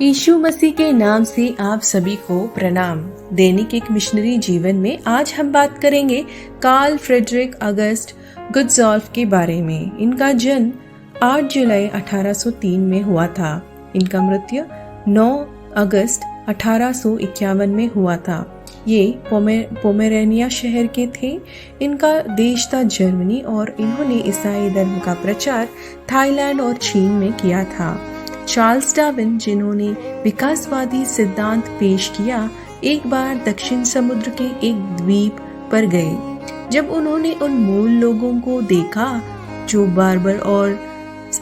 यीशु मसीह के नाम से आप सभी को प्रणाम। दैनिक एक मिशनरी जीवन में आज हम बात करेंगे कार्ल फ्रेडरिक ऑगस्ट गुडज़ॉल्फ के बारे में। इनका जन्म 8 जुलाई 1803 में हुआ था। इनका मृत्यु 9 अगस्त 1851 में हुआ था। ये पोमेरेनिया शहर के थे। इनका देश था जर्मनी और इन्होंने ईसाई धर्म का प्रचार थाईलैंड और चीन में किया था। चार्ल्स डार्विन, जिन्होंने विकासवादी सिद्धांत पेश किया, एक बार दक्षिण समुद्र के एक द्वीप पर गए। जब उन्होंने उन मूल लोगों को देखा जो बार्बर और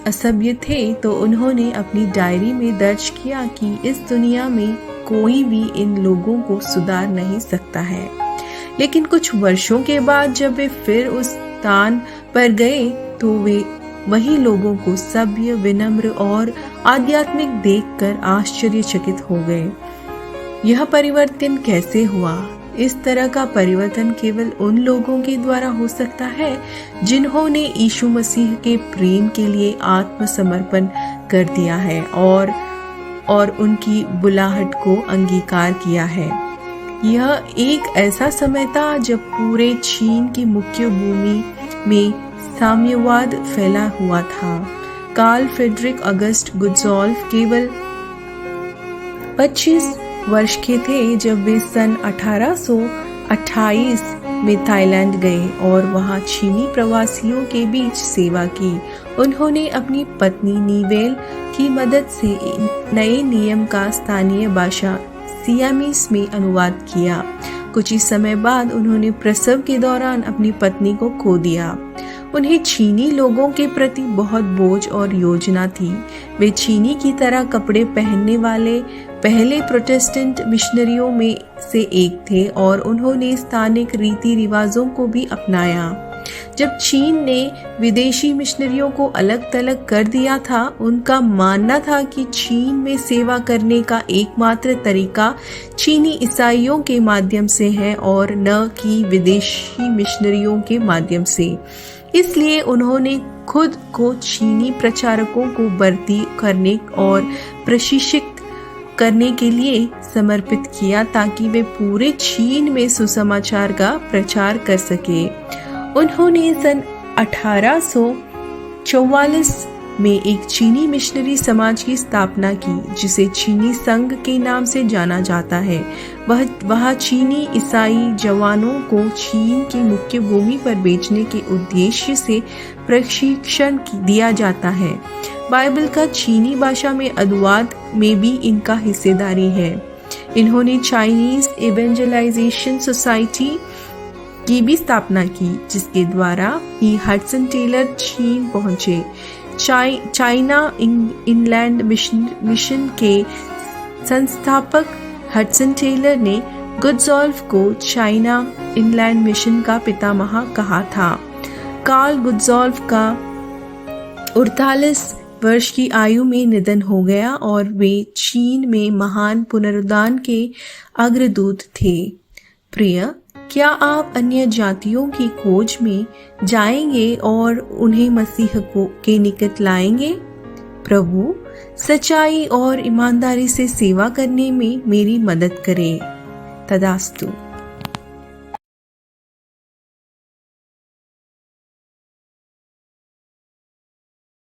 असभ्य थे, तो उन्होंने अपनी डायरी में दर्ज किया कि इस दुनिया में कोई भी इन लोगों को सुधार नहीं सकता है। लेकिन कुछ वर्षों के बाद जब वे फिर उस स्थान पर गए, तो वे वही लोगों को सभ्य, विनम्र और आध्यात्मिक देखकर आश्चर्यचकित हो गए। यह परिवर्तन कैसे हुआ? इस तरह का परिवर्तन केवल उन लोगों के द्वारा हो सकता है जिन्होंने यीशु मसीह के प्रेम के लिए आत्मसमर्पण कर दिया है और उनकी बुलाहट को अंगीकार किया है। यह एक ऐसा समय था जब पूरे चीन की मुख्य भूमि में साम्यवाद फैला हुआ था। कार्ल फ्रेडरिक ऑगस्ट गुडज़ॉल्फ केवल 25 वर्ष के थे जब वे सन 1828 में थाईलैंड गए और वहां चीनी प्रवासियों के बीच सेवा की। उन्होंने अपनी पत्नी नीवेल की मदद से नए नियम का स्थानीय भाषा सियामीस में अनुवाद किया। कुछ ही समय बाद उन्होंने प्रसव के दौरान अपनी पत्नी को खो दिया। उन्हें चीनी लोगों के प्रति बहुत बोझ और योजना थी। वे चीनी की तरह कपड़े पहनने वाले पहले प्रोटेस्टेंट मिशनरियों में से एक थे और उन्होंने स्थानिक रीति रिवाजों को भी अपनाया। जब चीन ने विदेशी मिशनरियों को अलग थलग कर दिया था, उनका मानना था कि चीन में सेवा करने का एकमात्र तरीका चीनी ईसाइयों के माध्यम से है और न कि विदेशी मिशनरियों के माध्यम से। इसलिए उन्होंने खुद को चीनी प्रचारकों को भर्ती करने और प्रशिक्षित करने के लिए समर्पित किया ताकि वे पूरे चीन में सुसमाचार का प्रचार कर सके। उन्होंने सन 1844 में एक चीनी मिशनरी समाज की स्थापना की, जिसे चीनी संघ के नाम से जाना जाता है। वह चीनी ईसाई जवानों को चीन की मुख्य भूमि पर भेजने के उद्देश्य से प्रशिक्षण दिया जाता है। बाइबल का चीनी भाषा में अनुवाद में भी इनका हिस्सेदारी है। इन्होंने चाइनीज इवेंजलाइजेशन सोसाइटी की भी स्थापना की, जिसके द्वारा ही हडसन टेलर चीन पहुंचे। चाइना इनलैंड मिशन के संस्थापक हडसन टेलर ने गुडज़ॉल्फ को चाइना इनलैंड मिशन का पितामह कहा था। कार्ल गुडज़ॉल्फ का 48 वर्ष की आयु में निधन हो गया और वे चीन में महान पुनरुत्थान के अग्रदूत थे। प्रिय, क्या आप अन्य जातियों की खोज में जाएंगे और उन्हें मसीह के निकट लाएंगे? प्रभु सच्चाई और ईमानदारी से सेवा करने में मेरी मदद करे। तदास्तु।